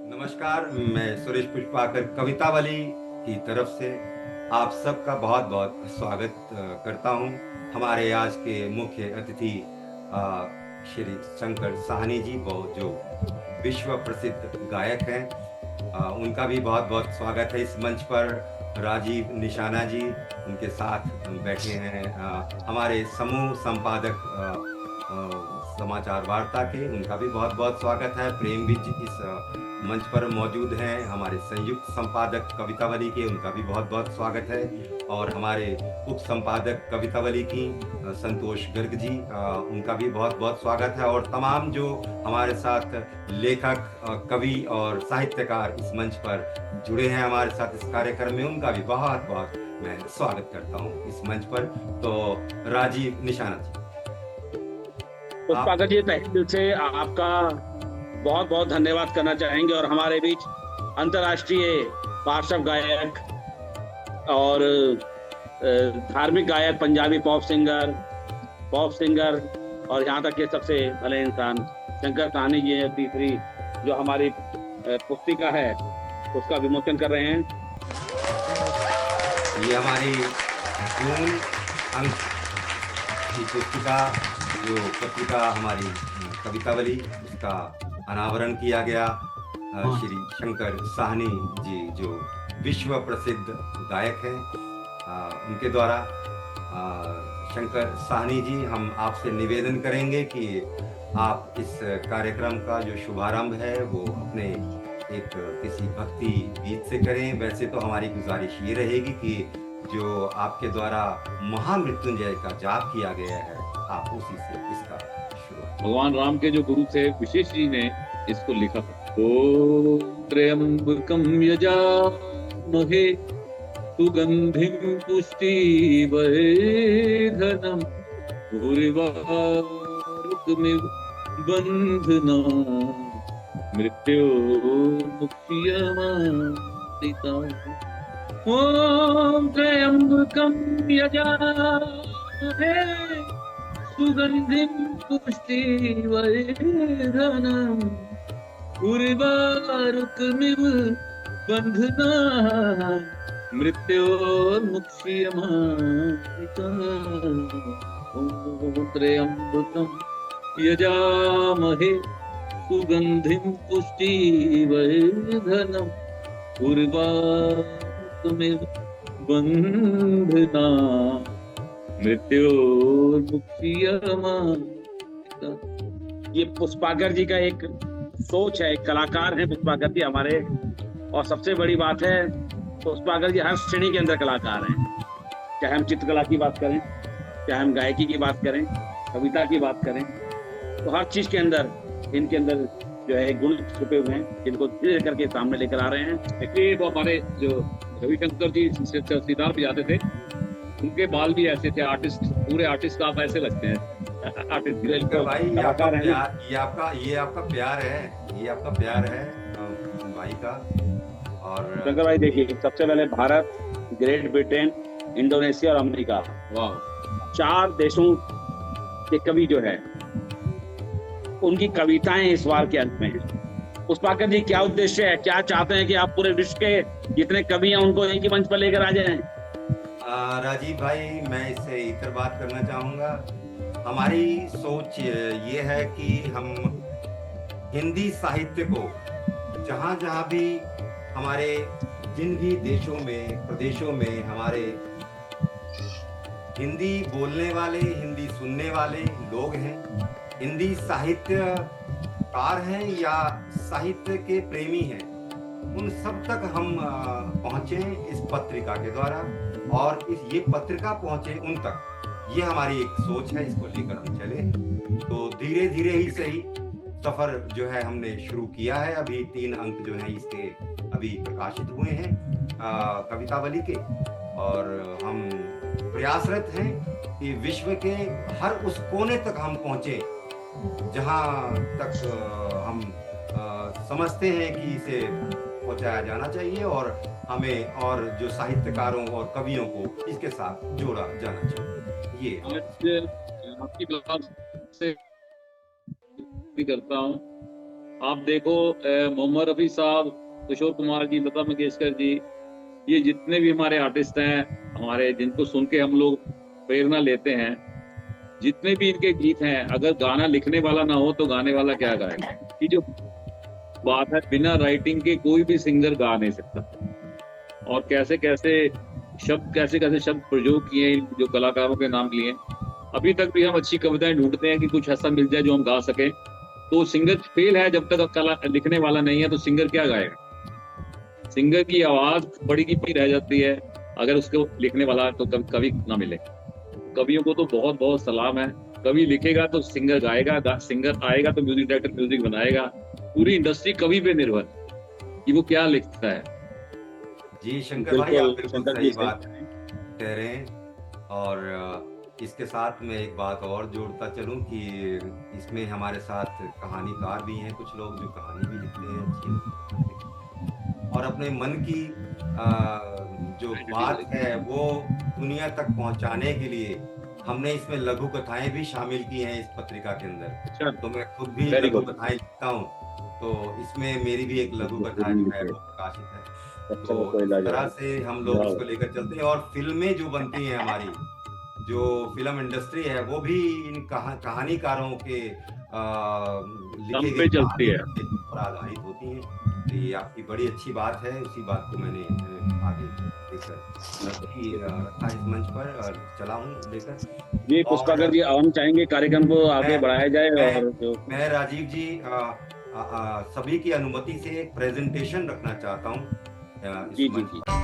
नमस्कार। मैं सुरेश पुष्पाकर कवितावली की तरफ से आप सबका बहुत बहुत स्वागत करता हूं। हमारे आज के मुख्य अतिथि श्री शंकर साहनी जी, वो जो विश्व प्रसिद्ध गायक हैं, उनका भी बहुत बहुत स्वागत है इस मंच पर। राजीव निशाना जी उनके साथ बैठे हैं। हमारे समूह संपादक समाचार वार्ता के, उनका भी बहुत बहुत स्वागत है। प्रेम भी इस मंच पर मौजूद हैं। हमारे संयुक्त संपादक कवितावली के, उनका भी बहुत बहुत स्वागत है। और हमारे उप संपादक कवितावली की संतोष गर्ग जी, उनका भी बहुत बहुत स्वागत है। और तमाम जो हमारे साथ लेखक, कवि और साहित्यकार इस मंच पर जुड़े हैं हमारे साथ इस कार्यक्रम में, उनका भी बहुत बहुत मैं स्वागत करता हूं इस मंच पर। तो राजीव निशाना जी, आप। पुष्पाकर जी, तहे दिल से आपका बहुत बहुत धन्यवाद करना चाहेंगे। और हमारे बीच अंतर्राष्ट्रीय पार्श्व गायक और धार्मिक गायक, पंजाबी पॉप सिंगर और यहाँ तक के सबसे भले इंसान शंकर साहनी जी हैं। तीसरी जो हमारी पुस्तिका है उसका विमोचन कर रहे हैं। ये हमारी जून अंक की पुस्तिका, जो पत्रिका हमारी कवितावली, उसका अनावरण किया गया श्री शंकर साहनी जी, जो विश्व प्रसिद्ध गायक हैं, उनके द्वारा। शंकर साहनी जी, हम आपसे निवेदन करेंगे कि आप इस कार्यक्रम का जो शुभारंभ है वो अपने एक किसी भक्ति गीत से करें। वैसे तो हमारी गुजारिश ये रहेगी कि जो आपके द्वारा महामृत्युंजय का जाप किया गया है, आप उसी से इसका शुरुआत। भगवान राम के जो गुरु थे विशेष जी ने इसको लिखा था। ओ त्र्यंबकम यजामहे सुगंधिम पुष्टिवर्धनम उर्वारुकमिव बंधनान् मृत्योर्मुक्षयमामृतात्। ॐ त्र्यंबकम यजामहे सुगंधिम पुष्टिवर्धनम् उर्वारुकमिव बन्धनान् मृत्योर्मुक्षयमामृतात्। ॐ त्र्यंबकं यजामहे सुगंधिं पुष्टिवर्धनम् उर्वारुकमिव बन्धनान् मृत्योर्मुक्षयमामृतात्। ये पुष्पाकर जी का एक सोच है, एक कलाकार है पुष्पाकर जी हमारे। और सबसे बड़ी बात है, पुष्पाकर जी हर श्रेणी के अंदर कलाकार हैं। चाहे हम चित्रकला की बात करें, चाहे हम गायकी की बात करें, कविता की बात करें, तो हर चीज के अंदर इनके अंदर जो है गुण छुपे हुए हैं, जिनको धीरे करके सामने लेकर आ रहे हैं। देखिए, वो हमारे जो रविशंकर जी सितार बजाते थे, उनके बाल भी ऐसे थे। आर्टिस्ट, पूरे आर्टिस्ट आप ऐसे लगते हैं। आर्टिस्ट भाई, ये आपका प्यार है भाई का। और शंकर भाई देखिए, सबसे पहले भारत, ग्रेट ब्रिटेन, इंडोनेशिया और अमेरिका, वाह, 4 देशों के कवि जो है, उनकी कविताएं इस बार के अंत में है। पुष्पाकर जी, क्या उद्देश्य है, क्या चाहते हैं कि आप पूरे विश्व के जितने कवि हैं उनको एक ही मंच पर लेकर आ जाएं? राजीव भाई, मैं इससे इतर बात करना चाहूँगा। हमारी सोच ये है कि हम हिंदी साहित्य को जहाँ जहाँ भी, हमारे जिन भी देशों में, प्रदेशों में हमारे हिंदी बोलने वाले, हिंदी सुनने वाले लोग हैं, हिंदी साहित्यकार हैं या साहित्य के प्रेमी हैं, उन सब तक हम पहुँचे इस पत्रिका के द्वारा, और ये पत्रिका पहुँचे उन तक। ये हमारी एक सोच है, इसको लेकर हम चले। तो धीरे धीरे ही सही सफर जो है हमने शुरू किया है। अभी 3 अंक जो हैं इसके अभी प्रकाशित हुए हैं कवितावली के, और हम प्रयासरत हैं कि विश्व के हर उस कोने तक हम पहुँचे जहाँ तक हम समझते हैं कि इसे पहुँचाया जाना चाहिए, और हमें और जो साहित्यकारों और कवियों को इसके साथ जोड़ा जाना चाहिए। ये आपकी बात से भी करता हूँ आप देखो मोहम्मद रफी साहब, किशोर कुमार जी, लता मंगेशकर जी, ये जितने भी हमारे आर्टिस्ट हैं, हमारे जिनको सुन के हम लोग प्रेरणा लेते हैं, जितने भी इनके गीत हैं, अगर गाना लिखने वाला ना हो तो गाने वाला क्या गाएगा? ये जो बात है, बिना राइटिंग के कोई भी सिंगर गा नहीं सकता। और कैसे कैसे शब्द प्रयोग किए इन जो कलाकारों के नाम लिए। अभी तक भी हम अच्छी कविताएं ढूंढते हैं कि कुछ ऐसा मिल जाए जो हम गा सकें, तो सिंगर फेल है। जब तक कला लिखने वाला नहीं है तो सिंगर क्या गाएगा? सिंगर की आवाज बड़ी की रह जाती है अगर उसको लिखने वाला तो कवि ना मिले। कवियों को तो बहुत बहुत सलाम है। कवि लिखेगा तो सिंगर गाएगा, सिंगर आएगा तो म्यूजिक डायरेक्टर म्यूजिक बनाएगा। पूरी इंडस्ट्री कवि पे निर्भर कि वो क्या लिखता है। जी शंकर भाई, आप बिल्कुल शंकर सही जी बात कह रहे हैं। और इसके साथ मैं एक बात और जोड़ता चलूं कि इसमें हमारे साथ कहानीकार भी हैं, कुछ लोग जो कहानी भी लिखते हैं अच्छी, और अपने मन की जो बात है वो दुनिया तक पहुंचाने के लिए हमने इसमें लघु कथाएं भी शामिल की हैं इस पत्रिका के अंदर। तो मैं खुद भी Very लघु good. कथाएं लिखता हूं, तो इसमें मेरी भी एक लघु कथा जो है वो प्रकाशित है। तो इस तरह से हम लोग इसको लेकर चलते हैं। और फिल्में जो बनती हैं, हमारी जो फिल्म इंडस्ट्री है वो भी इन कहानीकारों के लिखे गए चलती है पर आधारित होती हैं। तो ये आपकी बड़ी अच्छी बात है, उसी बात को मैंने आगे लेकर रखा इस मंच पर और चला हूँ लेकर। जी पुष्पाकर जी, हम चाहेंगे कार्यक्रम को आगे बढ़ाया जाए। और जो मैं राजीव जी सभी की अनुमति से एक प्रेजेंटेशन रखना चाहता हूँ इस मंच पर।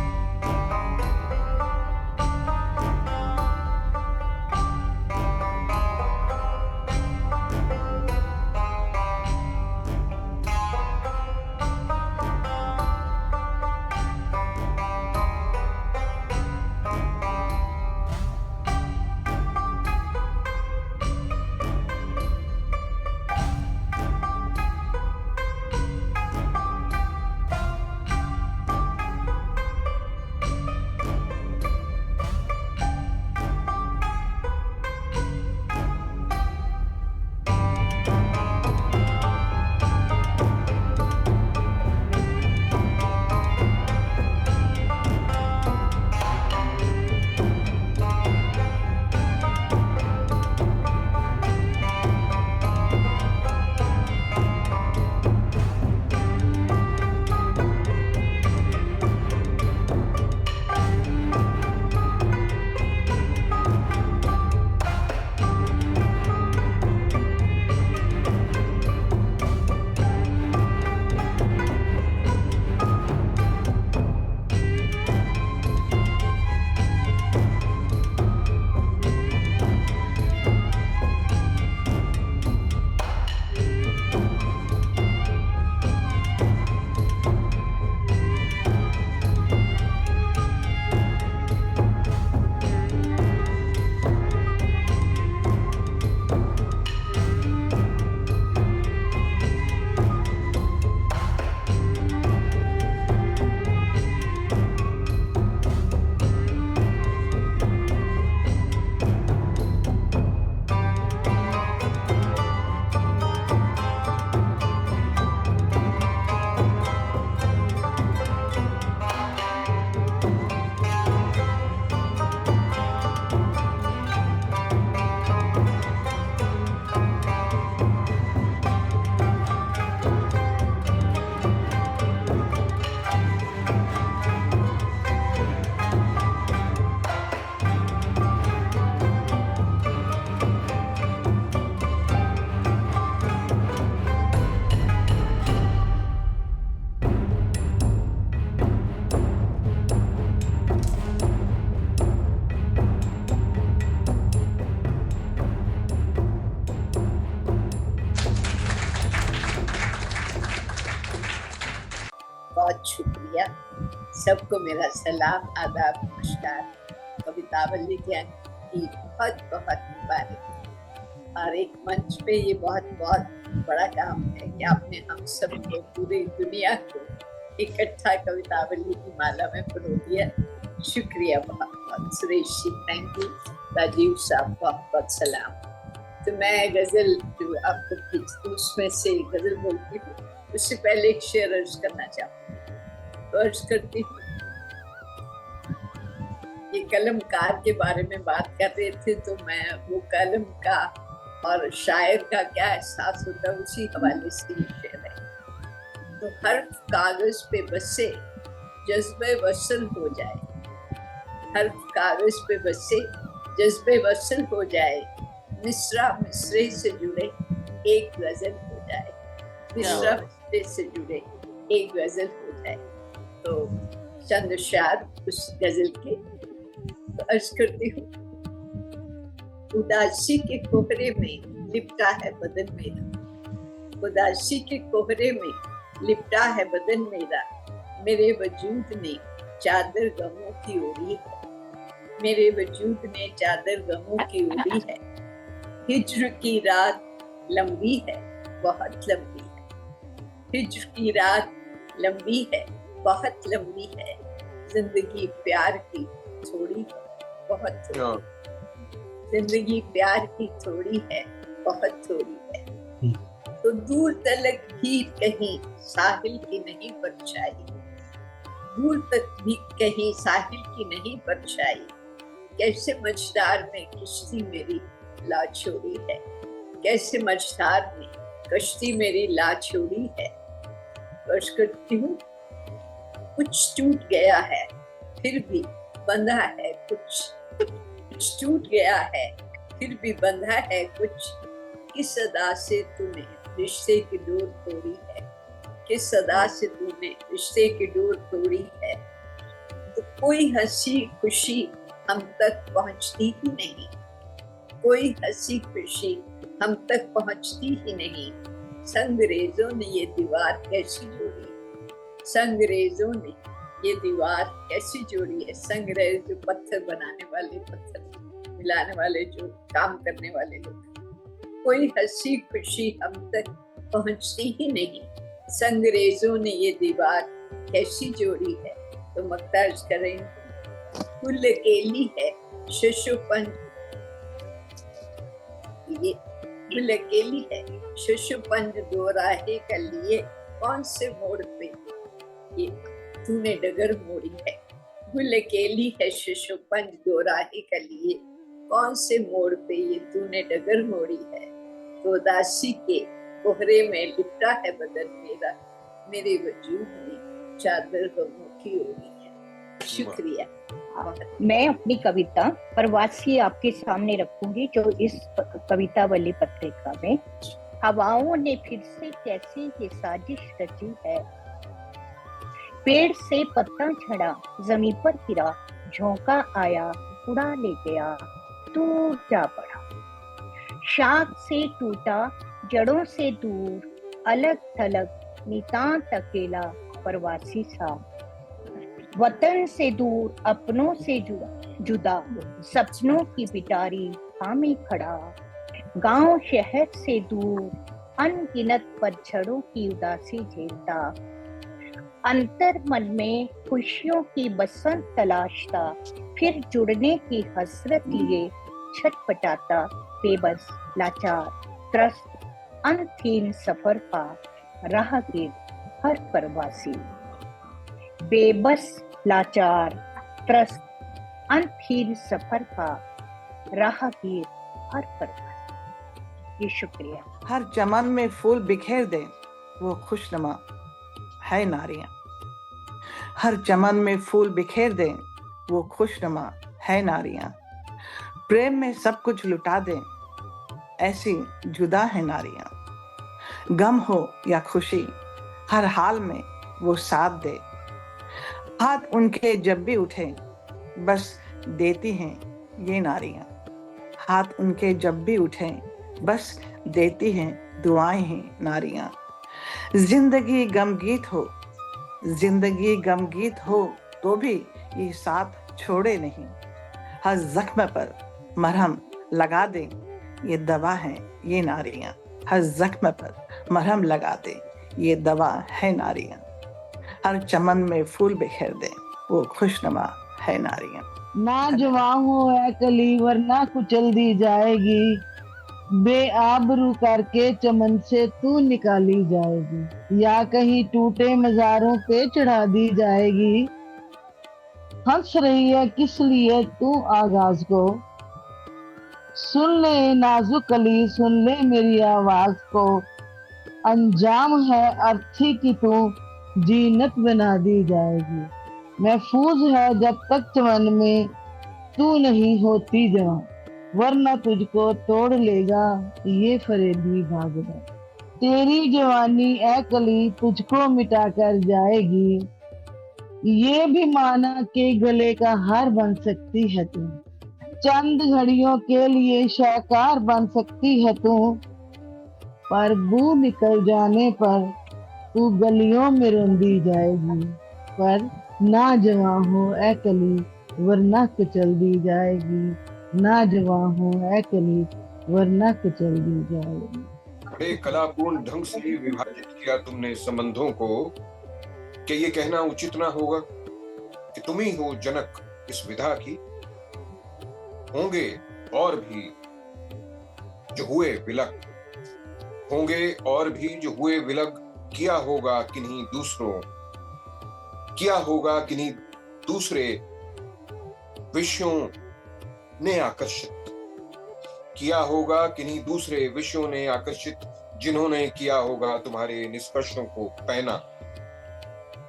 बहुत शुक्रिया। सबको मेरा सलाम, आदाब, नमस्कार। कवितावली ज्ञान की बहुत बहुत मुबारक। और एक मंच पे ये बहुत बहुत बड़ा काम है कि आपने हम सब को, पूरी दुनिया को इकट्ठा कवितावली की माला में पिरो दिया। शुक्रिया बहुत बहुत। Suresh ji thank you. राजीव साहब बहुत बहुत सलाम। तो मैं गजल जो आपको भेजती हूँ उसमें से गजल बोलती हूँ। उससे पहले एक शेर अर्ज करना चाहूँगी, तो अर्ज करती हूँ। ये कलमकार के बारे में बात कर रहे थे, तो मैं वो कलम का और शायर का क्या एहसास होता है उसी हवाले से ये शेर है। तो हर कागज पे बसे जज्बे वसल हो जाए, हर कागज पे बसे जज्बे वसल हो जाए, मिसरा मिसरे से जुड़े एक गजल हो जाए, मिसरा मिसरे से जुड़े एक गजल हो जाए। तो चंद अशआर उस गजल के तो अर्ज करती हूँ। उदासी के कोहरे में लिपटा है बदन मेरा, उदासी के कोहरे में लिपटा है बदन मेरा, मेरे वजूद ने चादर गमों की ओढ़ी है, मेरे वजूद ने चादर गमों की ओढ़ी है। हिज्र की रात लंबी है, बहुत लंबी है, हिज्र की रात लंबी है, बहुत लंबी है, जिंदगी प्यार की थोड़ी है, बहुत थोड़ी, जिंदगी प्यार की थोड़ी है, बहुत थोड़ी है। तो दूर तलक भी कहीं साहिल की नहीं परछाई, दूर तक भी कहीं साहिल की नहीं परछाई, कैसे मझधार में किश्ती मेरी लाछोड़ी है, कैसे मझधार में कश्ती मेरी लाछोड़ी है। वर्ष करती हूँ। कुछ टूट गया है फिर भी बंधा है कुछ, कुछ टूट गया है फिर भी बंधा है कुछ, किस अदा से तूने रिश्ते की डोर तोड़ी है, किस अदा से तूने रिश्ते की डोर तोड़ी है। तो कोई हंसी खुशी हम तक पहुंचती ही नहीं, कोई हंसी खुशी हम तक पहुंचती ही नहीं, संगरेजों ने ये दीवार कैसी जोड़ी, संगरेजों ने ये दीवार कैसी जोड़ी है। संगरेज जो पत्थर बनाने वाले, पत्थर मिलाने वाले, जो काम करने वाले लोग, कोई हंसी खुशी हम तक पहुंचती ही नहीं, संगरेजों ने ये दीवार कैसी जोड़ी है। तो मक्ताज करें। कुल अकेली है शिशुपन, ये कुल अकेली है शिशुपंज दो राहे कर लिए, कौन से मोड़ पे ये तूने डगर मोड़ी है। गुल अकेली है शिशुपंज दो राहे कर लिए, कौन से मोड़ पे ये तूने डगर मोड़ी है। तो उदासी के कोहरे में लिपटा है बदन मेरा, मेरे वजूद में चादर गमों की ओढ़ी है। शुक्रिया। मैं अपनी कविता प्रवासी आपके सामने रखूंगी, जो इस कवितावली पत्रिका में हवाओं ने फिर से कैसे ये साजिश रची है। पेड़ से पत्ता झड़ा जमीन पर गिरा, झोंका आया उड़ा ले गया, दूर जा पड़ा। शाख से टूटा जड़ों से दूर, अलग थलग नितांत अकेला प्रवासी सा। वतन से दूर अपनों से जुदा, सपनों की पिटारी थामे खड़ा। गांव शहर से दूर अनगिनत पतझड़ों की उदासी झेलता, अंतर मन में खुशियों की बसंत तलाशता, फिर जुड़ने की हसरत लिए छटपटाता। बेबस लाचार त्रस्त अनथीन सफर का राहगीर हर प्रवासी। बेबस लाचार त्रस्त अनथीन सफर का राहगीर हर प्रवासी। ये शुक्रिया। हर चमन में फूल बिखेर दे वो खुशनुमा है नारियां, हर चमन में फूल बिखेर दे वो खुशनुमा है नारियां। प्रेम में सब कुछ लुटा दे ऐसी जुदा है नारियां। गम हो या खुशी हर हाल में वो साथ दे, हाथ उनके जब भी उठे बस देती हैं ये नारियां। हाथ उनके जब भी उठे बस देती हैं दुआएं हैं नारियां। जिंदगी गमगीत हो, जिंदगी गमगीत हो तो भी ये साथ छोड़े नहीं। हर जख्म पर मरहम लगा दे ये दवा है ये नारियां। हर जख्म पर मरहम लगा दे ये दवा है नारियां। हर चमन में फूल बिखेर दे वो खुशनुमा है नारियां। ना जवां हो है कली वरना कुचल दी जाएगी, बेआबरू करके चमन से तू निकाली जाएगी, या कहीं टूटे मज़ारों पे चढ़ा दी जाएगी। हंस रही है किस लिए तू आगाज को, सुन ले नाजुक कली, सुन ले मेरी आवाज को। अंजाम है अर्थी की तू जीनत बना दी जाएगी, महफूज है जब तक चमन में तू नहीं होती जवां, वरना तुझको तोड़ लेगा ये फरेबी भागदा। तेरी जवानी ए कली तुझको मिटा कर जाएगी, ये भी माना कि गले का हार बन सकती है तू, चंद घड़ियों के लिए शाहकार बन सकती है तू, पर बू निकल जाने पर तू गलियों में रंदी जाएगी। पर ना जवां हो ए कली वरना कुचल दी जाएगी, ना जवां हो ए कली वरना कुचल दी जाएगी। बड़े कलापूर्ण ढंग से विभाजित किया तुमने संबंधों को कि ये कहना उचित ना होगा कि तुम ही हो जनक इस विधा की। होंगे और भी जो हुए विलग, होंगे और भी जो हुए विलग, किया होगा किन्हीं दूसरों, किया होगा किन्हीं दूसरे विषयों ने आकर्षित, किया होगा किन्हीं दूसरे विषयों ने आकर्षित, जिन्होंने किया होगा तुम्हारे निष्कर्षों को पैना।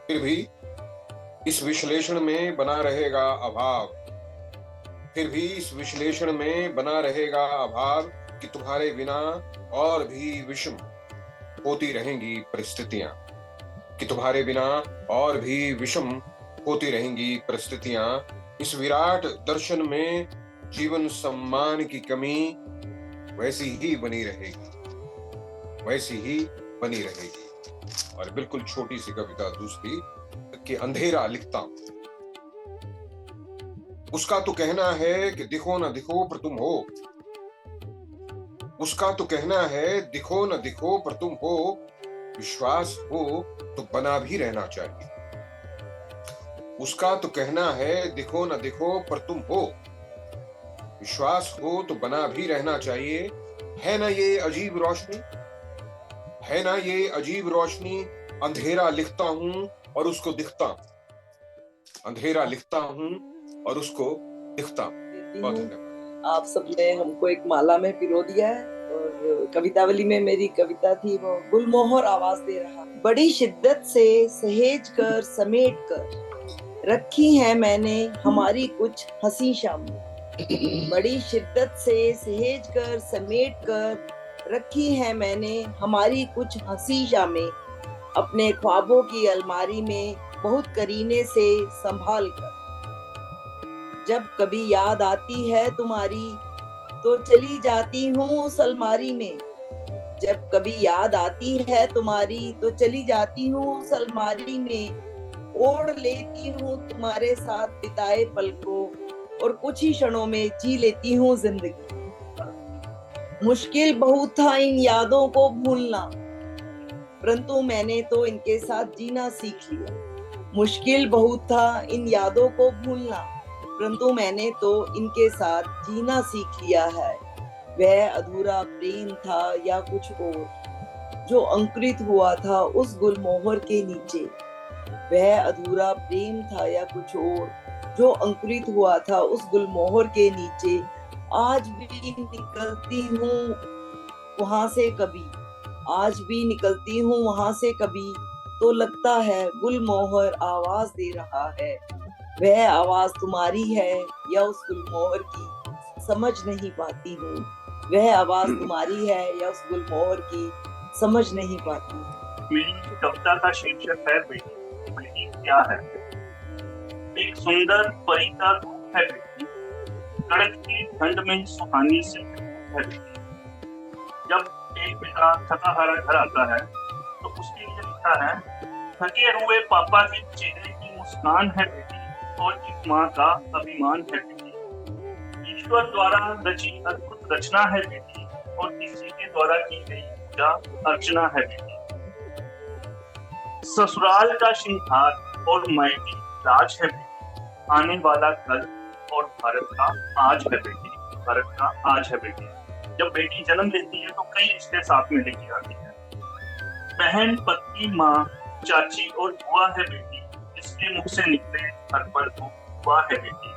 फिर भी इस विश्लेषण में बना रहेगा अभाव, फिर भी इस विश्लेषण में बना रहेगा अभाव कि तुम्हारे बिना और भी विषम होती रहेंगी परिस्थितियां, कि तुम्हारे बिना और भी विषम होती रहेंगी परिस्थितियां। इस विराट दर्शन में जीवन सम्मान की कमी वैसी ही बनी रहेगी, वैसी ही बनी रहेगी। और बिल्कुल छोटी सी कविता दूसरी कि अंधेरा लिखता हूं, उसका तो कहना है कि दिखो न दिखो पर तुम हो, उसका तो कहना है दिखो न दिखो पर तुम हो, विश्वास हो तो बना भी रहना चाहिए। उसका तो कहना है दिखो न दिखो पर तुम हो, विश्वास हो तो बना भी रहना चाहिए। है ना ये अजीब रोशनी, है ना ये अजीब रोशनी, अंधेरा लिखता हूं और उसको दिखता हूं, अंधेरा लिखता हूं और उसको दिखता हूं। बहुत धन्यवाद। आप सबने हमको एक माला में पिरो दिया है, और कवितावली में मेरी कविता थी वो गुलमोहर आवाज दे रहा। बड़ी शिद्दत से सहेज कर समेट कर रखी है मैंने हमारी कुछ हंसी शामें, बड़ी शिद्दत से सहेज कर समेट कर रखी है मैंने हमारी कुछ हंसी शामें, अपने ख्वाबों की अलमारी में बहुत करीने से संभाल कर। जब कभी याद आती है तुम्हारी तो चली जाती हूँ उस अलमारी में, जब कभी याद आती है तुम्हारी तो चली जाती हूँ उस अलमारी में, ओढ़ लेती हूँ तुम्हारे साथ बिताए पल को और कुछ ही क्षणों में जी लेती हूँ जिंदगी। मुश्किल बहुत था इन यादों को भूलना, परंतु मैंने तो इनके साथ जीना सीख लिया। मुश्किल बहुत था इन यादों को भूलना, परंतु मैंने तो इनके साथ जीना सीख लिया है। वह अधूरा प्रेम था या कुछ और जो अंकुरित हुआ था उस गुलमोहर के नीचे, वह अधूरा प्रेम था या कुछ और जो अंकुरित हुआ था उस गुलमोहर के नीचे। आज भी निकलती हूँ वहां से कभी, आज भी निकलती हूँ वहां से कभी, तो लगता है गुलमोहर आवाज दे रहा है। वह आवाज तुम्हारी है या उस गुलमोहर की, समझ नहीं पाती हूँ। वह आवाज तुम्हारी है या उस गुलमोहर की, समझ नहीं पाती। मेरी कविता का शीर्षक है बेटी। बेटी क्या है? एक सुंदर परी का रूप है बेटी, कड़कती ठंड में सुहानी सी है बेटी। जब एक पिता थका हारा घर आता है तो उसके लिए लिखा है, थके हुए पापा के चेहरे की मुस्कान है बेटी और एक माँ का अभिमान है बेटी। ईश्वर द्वारा रची अद्भुत रचना है बेटी और किसी के द्वारा की गई पूजा अर्चना है बेटी। ससुराल का श्रृंगार और मायके राज है बेटी, आने वाला कल और भारत का आज है बेटी, भारत का आज है बेटी। जब बेटी जन्म लेती है तो कई रिश्ते साथ में लेके आती है। बहन, पति, माँ, चाची और बुआ है बेटी, इसके मुख से निकले हर पल को बुआ है बेटी।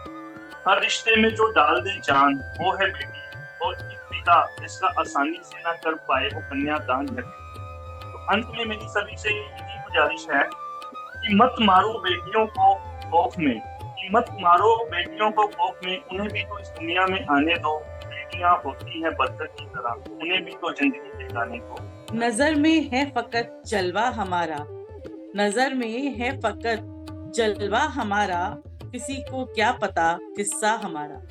हर रिश्ते में जो डाल दे जान वो है बेटी, और एक पिता इसका आसानी से ना कर पाए वो कन्यादान है बेटी। तो अंत में मेरी सभी से यही गुजारिश है कि मत मारो बेटियों को खौफ में, कि मत मारो बेटियों को खौफ में, उन्हें भी तो इस दुनिया में आने दो। बेटियां होती हैं बरकत की तरह, उन्हें भी तो जिंदगी दिखाने को। नजर में है फकत जलवा हमारा, नजर में है फकत जलवा हमारा, किसी को क्या पता किस्सा हमारा।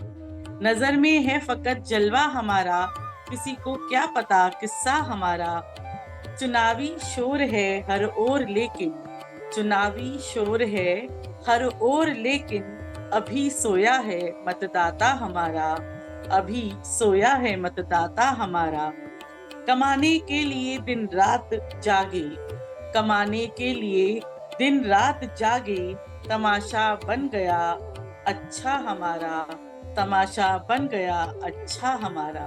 नजर में है फकत जलवा हमारा, किसी को क्या पता किस्सा हमारा। चुनावी शोर है हर ओर लेकिन, चुनावी शोर है हर ओर लेकिन, अभी सोया है मतदाता हमारा, अभी सोया है मतदाता हमारा। कमाने के लिए दिन रात जागे, कमाने के लिए दिन रात जागे, तमाशा बन गया अच्छा हमारा, तमाशा बन गया अच्छा हमारा।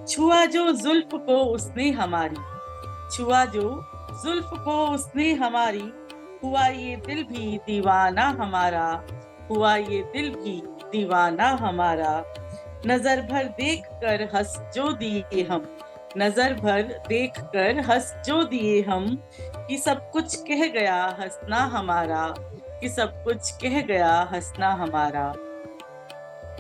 छुआ जो जुल्फ को उसने हमारी, छुआ जो जुल्फ को उसने हमारी, हुआ ये दिल भी दीवाना हमारा, हुआ ये दिल भी दीवाना हमारा। नजर भर देख कर हंस जो दिए हम, नजर भर देख कर हंस जो दिए हम, कि सब कुछ कह गया हंसना हमारा, कि सब कुछ कह गया हंसना हमारा।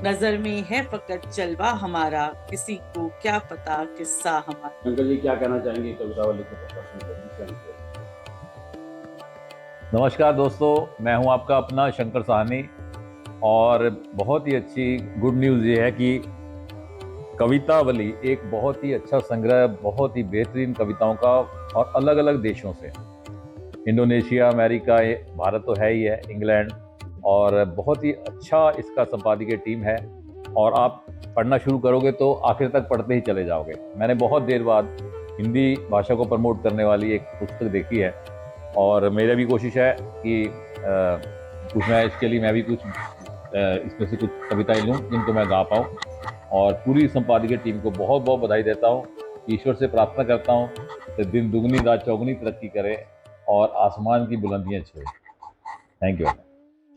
नजर में है फकत जलवा हमारा, किसी को क्या पता किस्सा हमारा। शंकर जी क्या कहना चाहेंगे कवितावली को प्रकाशन करने से? नमस्कार दोस्तों, मैं हूं आपका अपना शंकर साहनी, और बहुत ही अच्छी गुड न्यूज़ ये है कि कवितावली एक बहुत ही अच्छा संग्रह, बहुत ही बेहतरीन कविताओं का, और अलग अलग देशों से, इंडोनेशिया, अमेरिका, भारत तो है ही है, इंग्लैंड, और बहुत ही अच्छा इसका संपादकीय टीम है। और आप पढ़ना शुरू करोगे तो आखिर तक पढ़ते ही चले जाओगे। मैंने बहुत देर बाद हिंदी भाषा को प्रमोट करने वाली एक पुस्तक देखी है, और मेरी भी कोशिश है कि कुछ मैं इसके लिए मैं भी कुछ इसमें से कुछ कविताएं लूँ जिनको मैं गा पाऊँ। और पूरी संपादकीय टीम को बहुत बहुत बधाई देता हूँ। ईश्वर से प्रार्थना करता हूँ कि दिन दुगनी रात चौगुनी तरक्की करे और आसमान की बुलंदियाँ छुए। Thank you.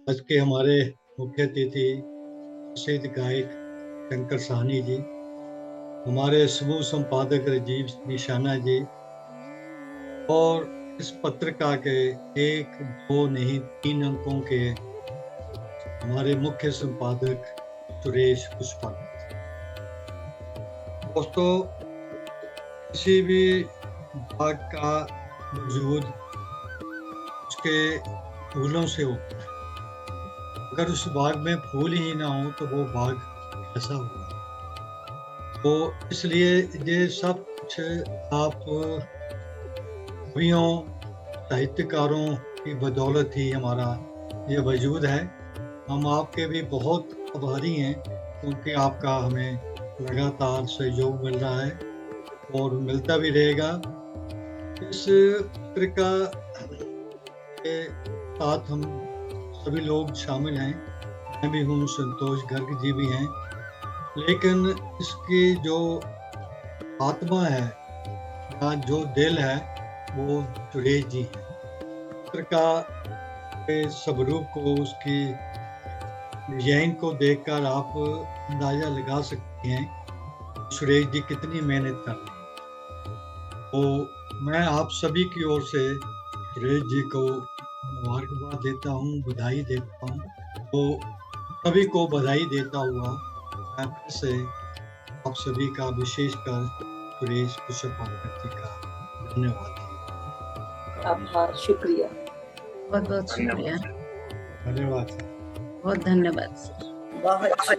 आज के हमारे मुख्य अतिथि प्रसिद्ध गायक शंकर साहनी जी, हमारे समूह संपादक राजीव निशाना जी, और इस पत्रिका के 1, 2 नहीं 3 अंकों के हमारे मुख्य संपादक सुरेश पुष्पक। दोस्तों, किसी भी बाग का वजूद उसके फूलों से होता है। अगर उस बाग में फूल ही ना हो तो वो बाग कैसा होगा? तो इसलिए ये सब कुछ आप कवियों, साहित्यकारों की बदौलत ही हमारा ये वजूद है। हम आपके भी बहुत आभारी हैं, क्योंकि आपका हमें लगातार सहयोग मिल रहा है और मिलता भी रहेगा। इस पत्रिका के साथ हम सभी लोग शामिल हैं, मैं भी हूँ, संतोष गर्ग जी भी हैं, लेकिन इसकी जो आत्मा है या जो दिल है वो सुरेश जी है। पत्रिका के स्वरूप को, उसकी डिजाइन को देखकर आप अंदाजा लगा सकते हैं सुरेश जी कितनी मेहनत कर रहे हैं। तो मैं आप सभी की ओर से सुरेश जी को मुबारकबाद देता हूँ, बधाई देता हूँ। तो सभी को बधाई देता हुआ मैं फिर से आप सभी का, विशेषकर सुरेश पुष्पक जी का धन्यवाद। आभार, शुक्रिया, बहुत बहुत शुक्रिया, धन्यवाद, बहुत धन्यवाद सर,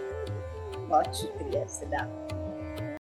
बहुत शुक्रिया सदा।